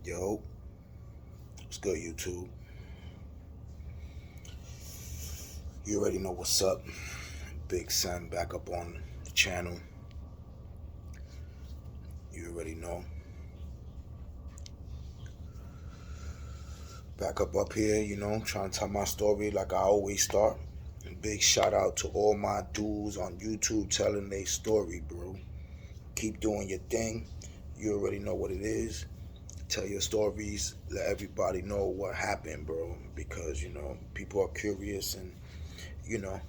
Yo, what's good, YouTube? You already know what's up. Big Sam back up on the channel. You already know. Back up here, trying to tell my story like I always start. Big shout out to all my dudes on YouTube telling their story, bro. Keep doing your thing. You already know what it is. Tell your stories. Let everybody know what happened, bro. Because, people are curious and,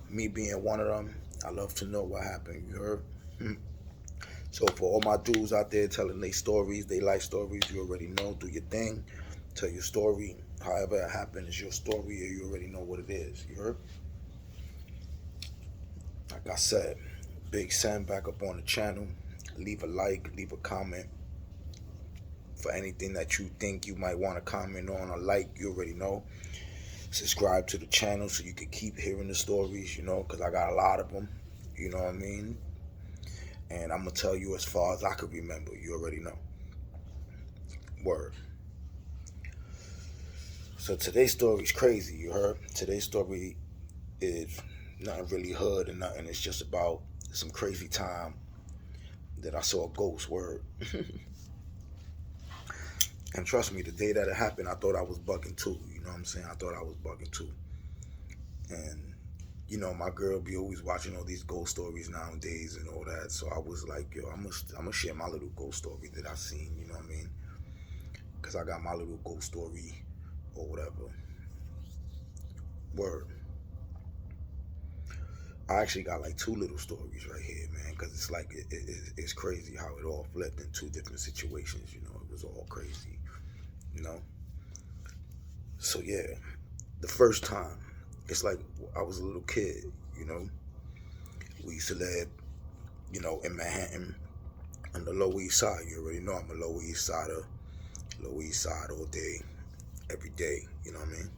me being one of them, I love to know what happened. You heard? So for all my dudes out there telling their stories, they life stories, you already know. Do your thing. Tell your story. However it happened is your story, or you already know what it is. You heard? Like I said, Big Sam back up on the channel. Leave a like, leave a comment for anything that you think you might want to comment on or like. You already know. Subscribe to the channel so you can keep hearing the stories, because I got a lot of them. You know what I mean? And I'm going to tell you as far as I can remember. You already know. Word. So today's story is crazy, you heard? Today's story is nothing really hood and nothing. It's just about some crazy time that I saw a ghost, word. And trust me, the day that it happened, I thought I was bugging too. You know what I'm saying? I thought I was bugging too. And, my girl be always watching all these ghost stories nowadays and all that. So I was like, yo, I'm gonna share my little ghost story that I seen, you know what I mean? Because I got my little ghost story or whatever. Word. I actually got like two little stories right here, man, because it's like it's crazy how it all flipped in two different situations. It was all crazy, you know. So yeah, the first time, it's like I was a little kid, you know. We used to live, in Manhattan on the Lower East Side. You already know I'm a Lower East Sider, Lower East Side all day, every day. You know what I mean?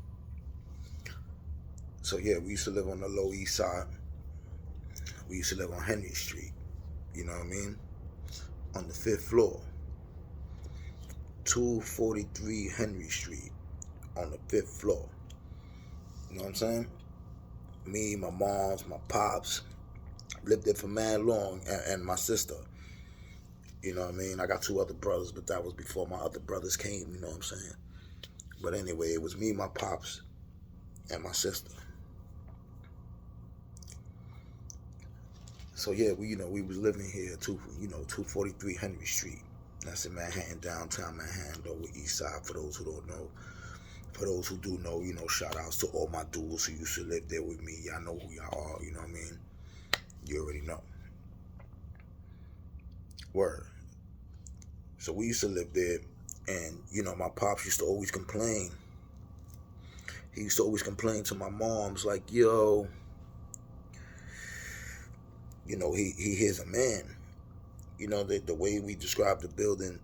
So yeah, we used to live on the Lower East Side. We used to live on Henry Street. You know what I mean? On the fifth floor. 243 Henry Street on the fifth floor. You know what I'm saying? Me, my moms, my pops lived there for mad long, and my sister. You know what I mean? I got two other brothers, but that was before my other brothers came. You know what I'm saying? But anyway, it was me, my pops, and my sister. So yeah, we was living here, 243 Henry Street. That's in Manhattan, downtown Manhattan, Lower East Side. For those who don't know. For those who do know, shout outs to all my dudes who used to live there with me. Y'all know who y'all are, you know what I mean? You already know. Word. So we used to live there, and, my pops used to always complain. He used to always complain to my moms, like, yo, he hears a man. The way we describe the building,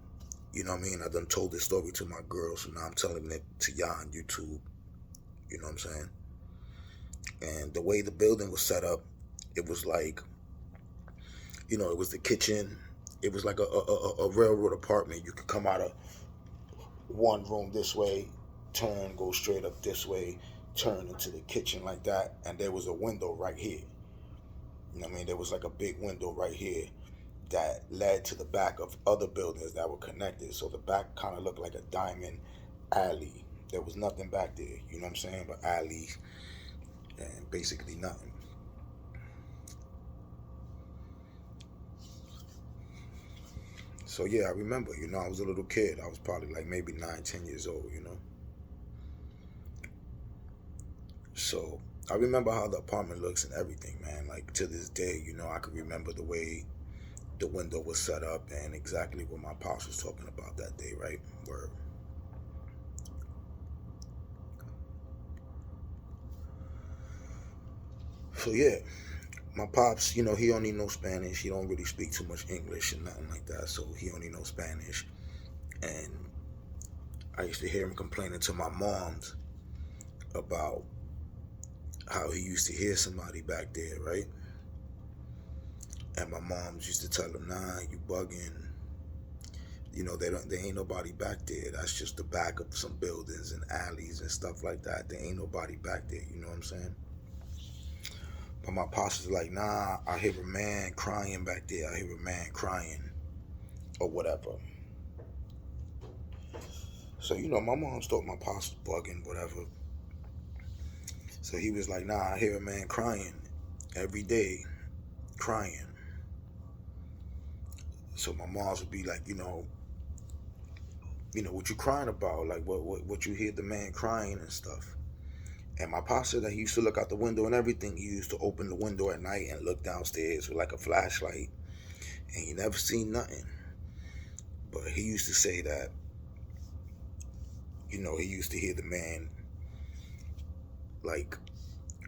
you know what I mean? I done told this story to my girl, so now I'm telling it to y'all on YouTube. You know what I'm saying? And the way the building was set up, it was like, it was the kitchen. It was like a railroad apartment. You could come out of one room this way, turn, go straight up this way, turn into the kitchen like that, and there was a window right here. You know what I mean? There was like a big window right here that led to the back of other buildings that were connected. So the back kind of looked like a diamond alley. There was nothing back there, you know what I'm saying? But alleys and basically nothing. So yeah, I remember, I was a little kid. I was probably like maybe 9, 10 years old. So I remember how the apartment looks and everything, man. Like to this day, I could remember the way the window was set up and exactly what my pops was talking about that day, right? Where so yeah, my pops, he only knows Spanish. He don't really speak too much English and nothing like that. So he only knows Spanish. And I used to hear him complaining to my moms about how he used to hear somebody back there, right? And my moms used to tell him, nah, you bugging. There ain't nobody back there. That's just the back of some buildings and alleys and stuff like that. There ain't nobody back there. You know what I'm saying? But my pops is like, nah, I hear a man crying back there. I hear a man crying or whatever. So, my mom thought my pops was bugging, whatever. So he was like, nah, I hear a man crying every day, crying. So my moms would be like, what you crying about? Like, what you hear the man crying and stuff. And my pops said that he used to look out the window and everything. He used to open the window at night and look downstairs with like a flashlight, and he never seen nothing. But he used to say that, he used to hear the man like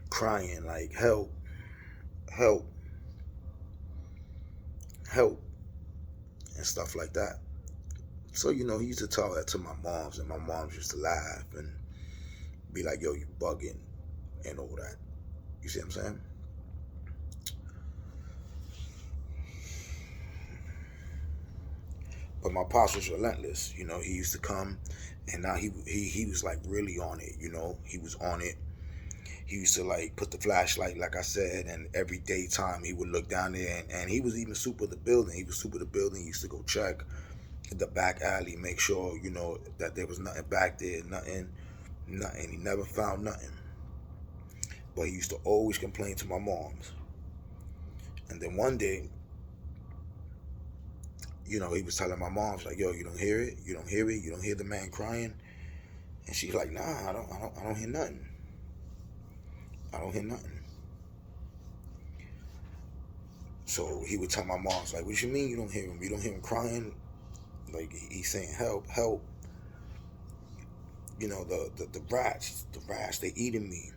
crying, like help, help, help, and stuff like that. So, he used to tell that to my moms, and my moms used to laugh and be like, yo, you bugging, and all that. You see what I'm saying? But my pops was relentless. He used to come, and now he was like really on it. He was on it. He used to like put the flashlight, like I said, and every daytime he would look down there, and he was even super the building. He was super the building. He used to go check the back alley, make sure that there was nothing back there, nothing. He never found nothing. But he used to always complain to my moms. And then one day, he was telling my moms like, "Yo, you don't hear it? You don't hear it? You don't hear the man crying?" And she's like, "Nah, I don't hear nothing. I don't hear nothing." So he would tell my moms like, "What you mean you don't hear him? You don't hear him crying? Like he's saying help, help. The rats, they eating me.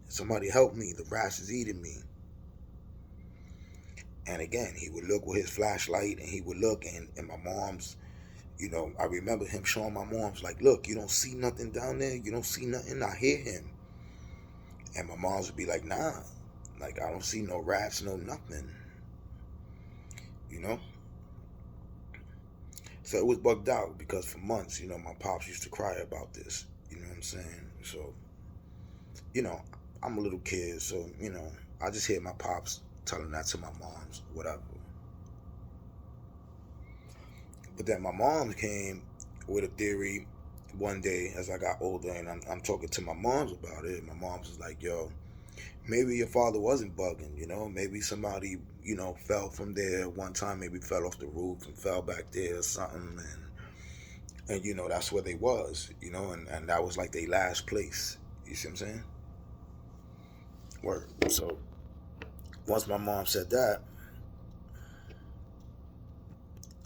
Somebody help me. The rats is eating me." And again, he would look with his flashlight, and he would look, and my mom's, I remember him showing my mom's like, "Look, you don't see nothing down there. You don't see nothing. I hear him." And my mom's would be like, "Nah, like I don't see no rats, no nothing." You know. So it was bugged out because for months, my pops used to cry about this. You know what I'm saying? So, you know, I'm a little kid, so I just hear my pops telling that to my moms, whatever. But then my mom came with a theory one day as I got older, and I'm talking to my moms about it. My mom's was like, "Yo, maybe your father wasn't bugging, maybe somebody, fell from there one time, maybe fell off the roof and fell back there or something, and that's where they was, and that was like their last place." You see what I'm saying? Word. So once my mom said that,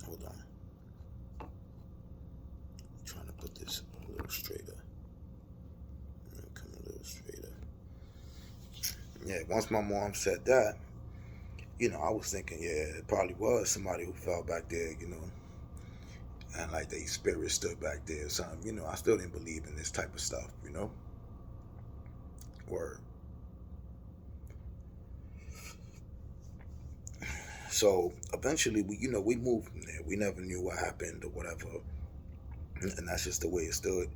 hold on, I'm trying to put this a little straighter. Come a little straighter. Yeah, once my mom said that, I was thinking, yeah, it probably was somebody who fell back there, and like they spirit stood back there or something. I still didn't believe in this type of stuff. Word. So eventually, we moved from there. We never knew what happened or whatever, and that's just the way it stood.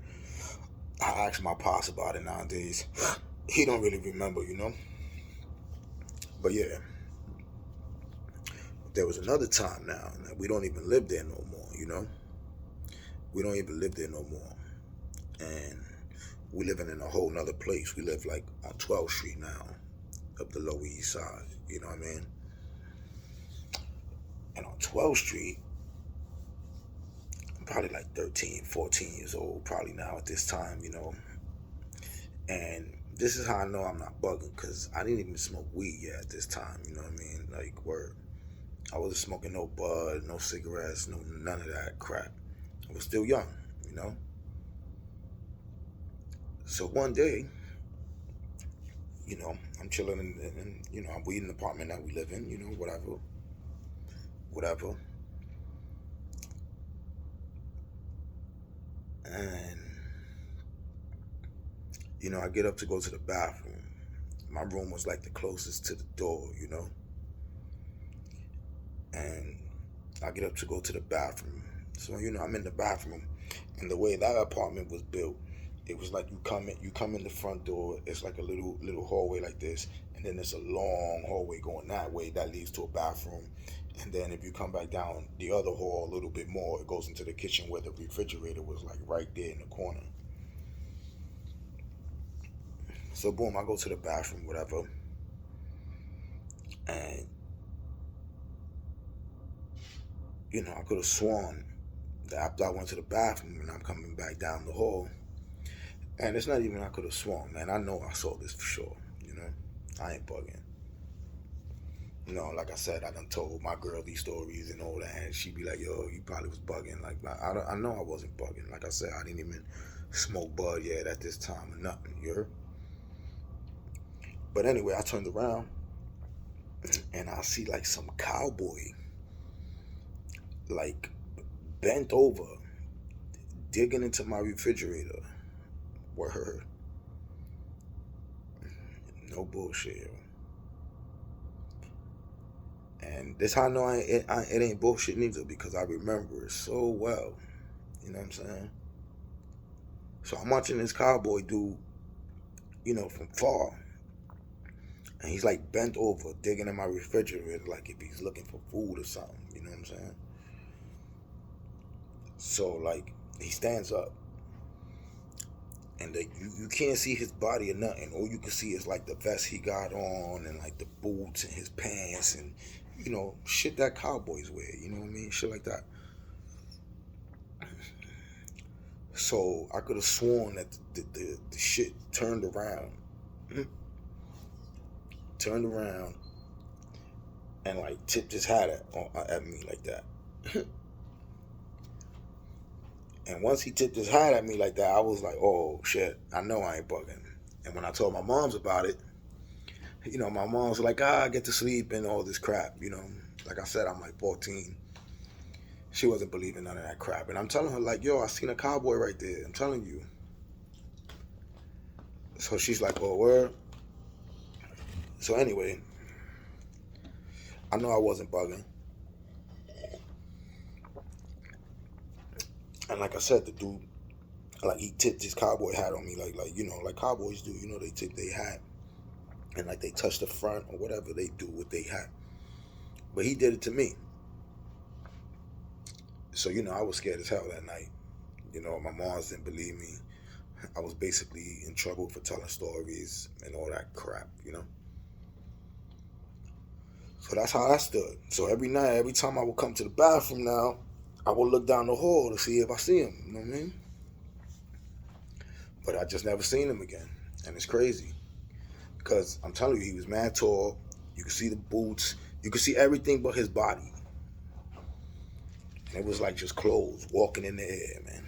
I asked my pops about it nowadays. He don't really remember. But yeah, there was another time now that we don't even live there no more. We don't even live there no more, and we living in a whole nother place. We live like on 12th Street now, up the Lower East Side. You know what I mean? And on 12th Street, I'm probably like 13, 14 years old, probably now at this time. And this is how I know I'm not bugging, because I didn't even smoke weed yet at this time. You know what I mean? Like, word. I wasn't smoking no bud, no cigarettes, none of that crap. I was still young. So one day, I'm chilling we in the apartment that we live in, whatever. And, I get up to go to the bathroom. My room was like the closest to the door. And I get up to go to the bathroom, So I'm in the bathroom, and the way that apartment was built, it was like you come in the front door. It's like a little hallway like this, and then there's a long hallway going that way that leads to a bathroom. And then if you come back down the other hall a little bit more, it goes into the kitchen where the refrigerator was like right there in the corner. So boom, I go to the bathroom, whatever, and I could have sworn that after I went to the bathroom and I'm coming back down the hall, and it's not even I could have sworn, man. I know I saw this for sure. I ain't bugging. Like I said, I done told my girl these stories and all that, and she be like, "Yo, you probably was bugging." Like, I know I wasn't bugging. Like I said, I didn't even smoke bud yet at this time or nothing. You heard? But anyway, I turned around and I see like some cowboy, like bent over, digging into my refrigerator. Word, no bullshit. And this how I know it ain't bullshit neither, because I remember it so well. You know what I'm saying? So I'm watching this cowboy dude, from far. And he's like bent over, digging in my refrigerator like if he's looking for food or something. You know what I'm saying? So like he stands up, and you can't see his body or nothing. All you can see is like the vest he got on, and like the boots and his pants, and shit that cowboys wear. You know what I mean? Shit like that. So I could have sworn that the shit turned around, and like tipped his hat at me like that. And once he tipped his hat at me like that, I was like, oh shit, I know I ain't bugging. And when I told my moms about it, my mom's like, I get to sleep and all this crap. Like I said, I'm like 14. She wasn't believing none of that crap. And I'm telling her, like, yo, I seen a cowboy right there. I'm telling you. So she's like, oh, word? So anyway, I know I wasn't bugging. And like I said, the dude, like, he tipped his cowboy hat on me, like cowboys do. They tip their hat and like they touch the front or whatever they do with their hat. But he did it to me. So I was scared as hell that night. My moms didn't believe me. I was basically in trouble for telling stories and all that crap. So that's how I stood. So every night, every time I would come to the bathroom now, I would look down the hall to see if I see him. You know what I mean? But I just never seen him again. And it's crazy. Because I'm telling you, he was mad tall. You could see the boots. You could see everything but his body. And it was like just clothes walking in the air, man.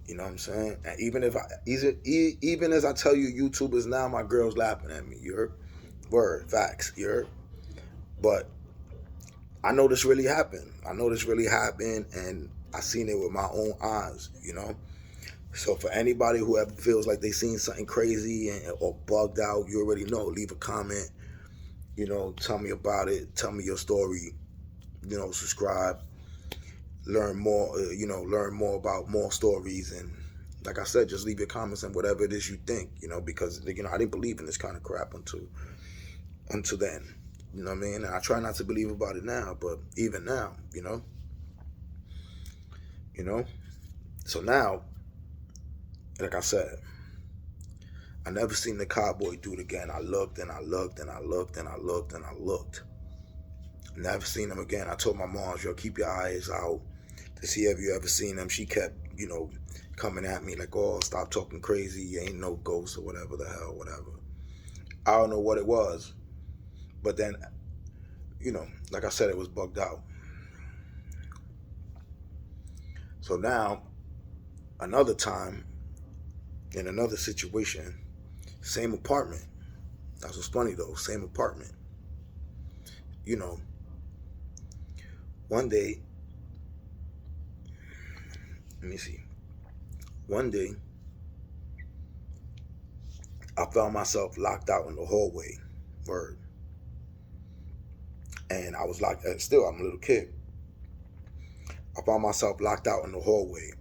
You know what I'm saying? And even as I tell you YouTubers now, my girl's laughing at me. You heard? Word, facts. You heard? But I know this really happened. And I seen it with my own eyes. So for anybody who ever feels like they seen something crazy or bugged out, you already know. Leave a comment. Tell me about it. Tell me your story. Subscribe. Learn more. Learn more about more stories. And like I said, just leave your comments and whatever it is you think. Because I didn't believe in this kind of crap until then. You know what I mean? And I try not to believe about it now, but even now, So now, like I said, I never seen the cowboy do it again. I looked and I looked and I looked and I looked and I looked. Never seen him again. I told my mom, yo, keep your eyes out to see if you ever seen him. She kept, coming at me like, oh, stop talking crazy. You ain't no ghost or whatever the hell, whatever. I don't know what it was. But then, like I said, it was bugged out. So now, another time, in another situation, same apartment. That's what's funny though, same apartment. One day, let me see. One day, I found myself locked out in the hallway. Word. And I was locked, still, I'm a little kid. I found myself locked out in the hallway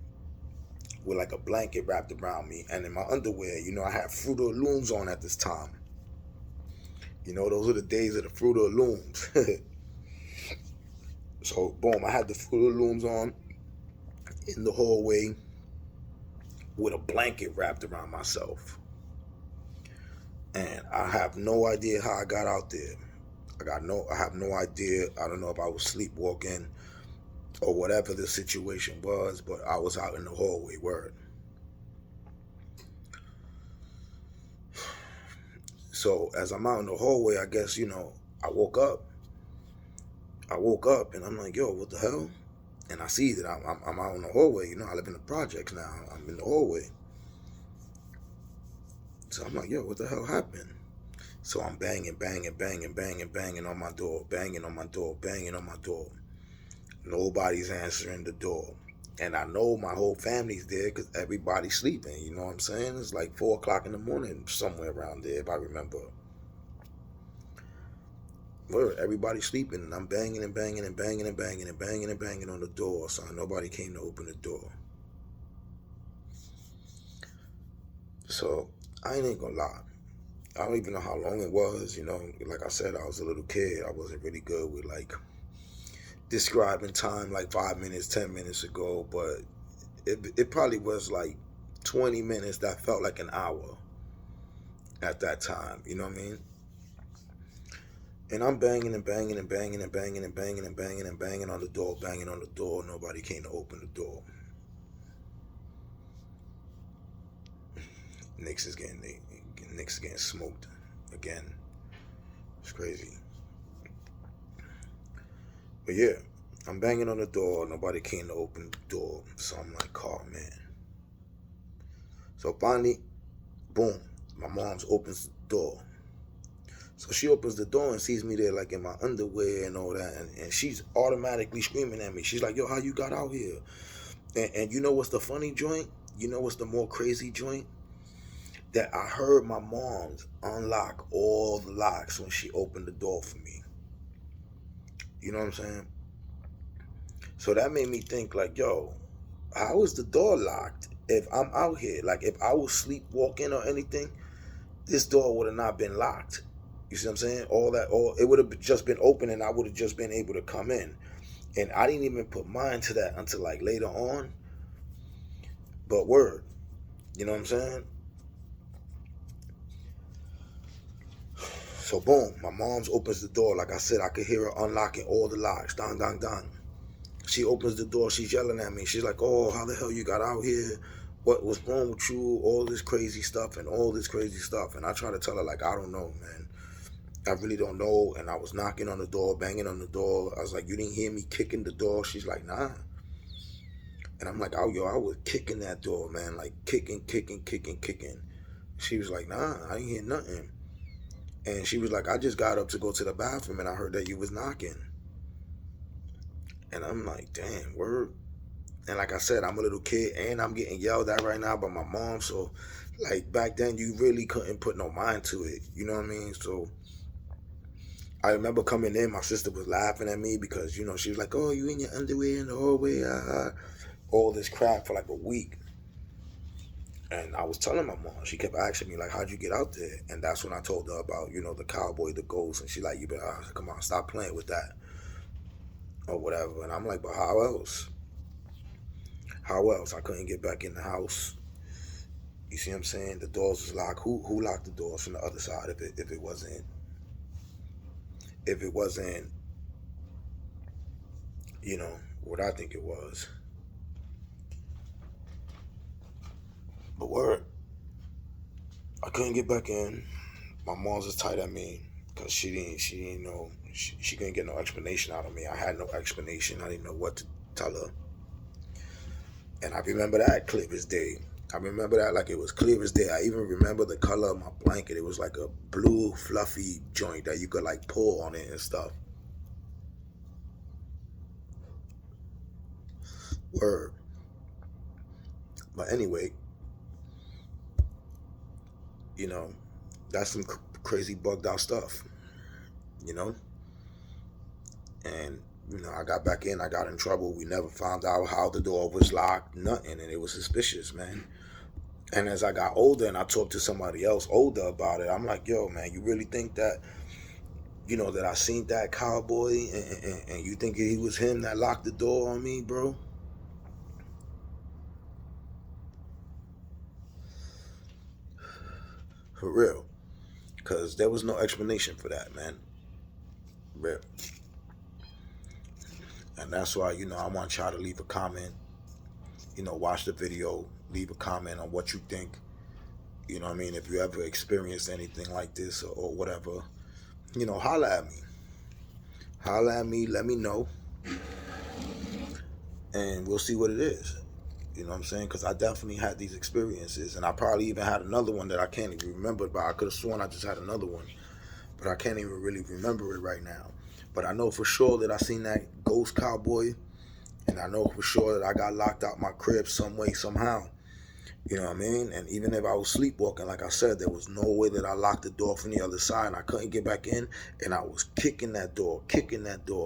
with like a blanket wrapped around me, and in my underwear, I had Fruit of the Looms on at this time. Those are the days of the Fruit of the Looms. So, boom, I had the Fruit of the Looms on in the hallway with a blanket wrapped around myself. And I have no idea how I got out there. I have no idea. I don't know if I was sleepwalking or whatever the situation was, but I was out in the hallway, word. So as I'm out in the hallway, I guess, I woke up. And I'm like, yo, what the hell? And I see that I'm out in the hallway. I live in the projects now. I'm in the hallway. So I'm like, yo, what the hell happened? So I'm banging on my door, banging on my door. Nobody's answering the door. And I know my whole family's there because everybody's sleeping. You know what I'm saying? It's like 4 o'clock in the morning, somewhere around there, if I remember. Word, everybody's sleeping, and I'm banging on the door, so nobody came to open the door. So I ain't gonna lie. I don't even know how long it was. Like I said, I was a little kid. I wasn't really good with like describing time, like 5 minutes, 10 minutes ago, but it probably was like 20 minutes that felt like an hour at that time. You know what I mean? And I'm banging on the door. Nobody came to open the door. Knicks is getting smoked again. It's crazy. But yeah, I'm banging on the door. Nobody came to open the door. So I'm like, oh man. So finally, boom, my mom's opens the door. So she opens the door and sees me there like in my underwear and all that. And she's automatically screaming at me. She's like, yo, how you got out here? And you know what's the funny joint? You know what's the more crazy joint? That I heard my mom's unlock all the locks when she opened the door for me. You know what I'm saying? So that made me think like, yo, how is the door locked if I'm out here? Like if I was sleepwalking or anything, this door would have not been locked. You see what I'm saying? It would have just been open and I would have just been able to come in. And I didn't even put mind to that until like later on. But word, you know what I'm saying? So boom, my mom's opens the door. Like I said, I could hear her unlocking all the locks. Dang, dang, dang. She opens the door. She's yelling at me. She's like, oh, how the hell you got out here? What's wrong with you? All this crazy stuff. And I try to tell her, like, I don't know, man. I really don't know. And I was knocking on the door, banging on the door. I was like, you didn't hear me kicking the door? She's like, nah. And I'm like, oh, yo, I was kicking that door, man. Like, kicking. She was like, nah, I didn't hear nothing. And she was like, I just got up to go to the bathroom and I heard that you was knocking. And I'm like, damn, word. And like I said, I'm a little kid and I'm getting yelled at right now by my mom. So, like, back then, you really couldn't put no mind to it. You know what I mean? So, I remember coming in, my sister was laughing at me because, she was like, oh, you in your underwear in the hallway, all this crap for like a week. And I was telling my mom, she kept asking me, like, how'd you get out there? And that's when I told her about, the cowboy, the ghost. And she like, you better, come on, stop playing with that. Or whatever. And I'm like, but how else? How else? I couldn't get back in the house. You see what I'm saying? The doors was locked. Who locked the doors from the other side if it wasn't, what I think it was. But word, I couldn't get back in. My mom's was tight at me because she didn't know, she couldn't get no explanation out of me. I had no explanation. I didn't know what to tell her. And I remember that clear as day. I remember that like it was clear as day. I even remember the color of my blanket. It was like a blue fluffy joint that you could like pull on it and stuff. Word. But anyway, that's some crazy bugged out stuff, And You know, I got back in, I got in trouble. We never found out how the door was locked, nothing, and it was suspicious, man. And as I got older and I talked to somebody else older about it, I'm like, yo, man, you really think that, that I seen that cowboy and you think he was him that locked the door on me, bro? For real. Because there was no explanation for that, man. Real. And that's why, I want y'all to leave a comment, watch the video, leave a comment on what you think. You know what I mean? If you ever experienced anything like this or whatever, holla at me. Holla at me, let me know, and we'll see what it is. You know what I'm saying? Because I definitely had these experiences, and I probably even had another one that I can't even remember, but I could have sworn I just had another one, but I can't even really remember it right now. But I know for sure that I seen that ghost cowboy, and I know for sure that I got locked out my crib some way, somehow. You know what I mean? And even if I was sleepwalking, like I said, there was no way that I locked the door from the other side, and I couldn't get back in, and I was kicking that door.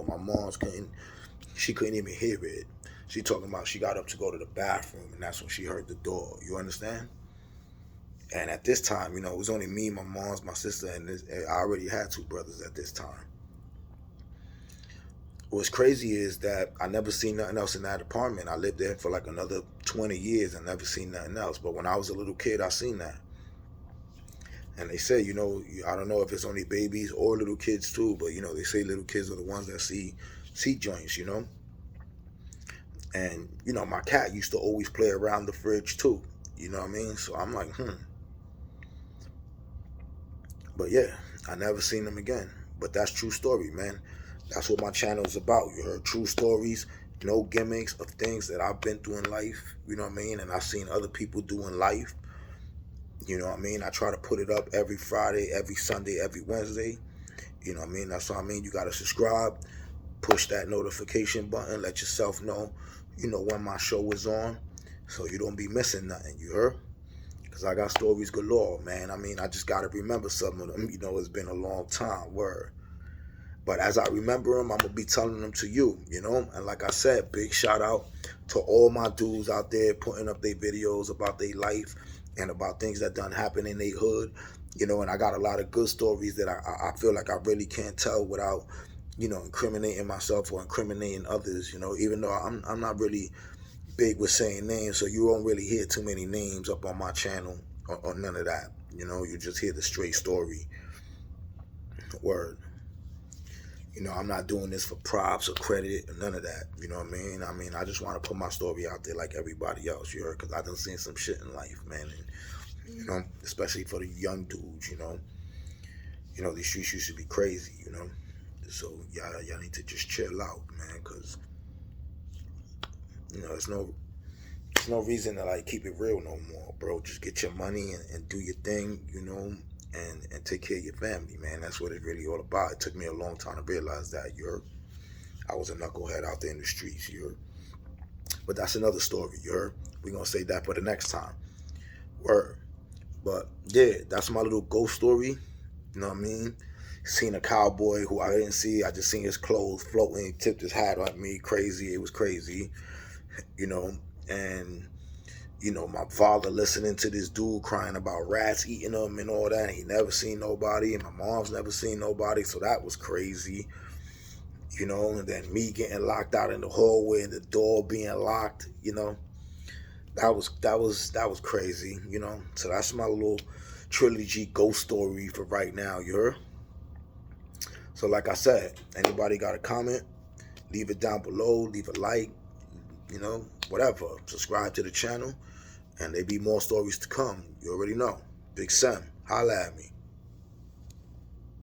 My mom's she couldn't even hear it. She talking about she got up to go to the bathroom, and that's when she heard the door. You understand? And at this time, it was only me, my mom's, my sister, and I already had two brothers at this time. What's crazy is that I never seen nothing else in that apartment. I lived there for like another 20 years and never seen nothing else. But when I was a little kid, I seen that. And they say, I don't know if it's only babies or little kids too, but they say little kids are the ones that see joints, And, my cat used to always play around the fridge too. You know what I mean? So I'm like, But yeah, I never seen them again. But that's true story, man. That's what my channel is about. You heard true stories, no gimmicks of things that I've been through in life. You know what I mean? And I've seen other people do in life. You know what I mean? I try to put it up every Friday, every Sunday, every Wednesday. You know what I mean? That's what I mean. You got to subscribe, push that notification button, let yourself know, when my show is on, so you don't be missing nothing. You heard? Because I got stories galore, man. I mean, I just got to remember some of them. It's been a long time. Word. But as I remember them, I'm going to be telling them to you, And like I said, big shout out to all my dudes out there putting up their videos about their life and about things that done happen in their hood, And I got a lot of good stories that I feel like I really can't tell without, incriminating myself or incriminating others, Even though I'm not really big with saying names, so you won't really hear too many names up on my channel or none of that. You just hear the straight story. Word. I'm not doing this for props or credit or none of that. You know what I mean? I just want to put my story out there like everybody else, you heard? Because I done seen some shit in life, man. And, especially for the young dudes, these streets used to be crazy, So y'all need to just chill out, man, because, there's no reason to, like, keep it real no more, bro. Just get your money and do your thing, and take care of your family, man. That's what it's really all about. It took me a long time to realize that, you heard? I was a knucklehead out there in the streets, you heard? But that's another story, you heard? We're going to save that for the next time. Word. But, yeah, that's my little ghost story. You know what I mean? Seen a cowboy who I didn't see. I just seen his clothes floating. He tipped his hat at me. Crazy. It was crazy. And, my father listening to this dude crying about rats eating him and all that. And he never seen nobody. And my mom's never seen nobody. So that was crazy. And then me getting locked out in the hallway and the door being locked, that was crazy, So that's my little trilogy ghost story for right now, you heard? So like I said, anybody got a comment, leave it down below, leave a like, whatever. Subscribe to the channel, and there be more stories to come. You already know. Big Sam, holla at me.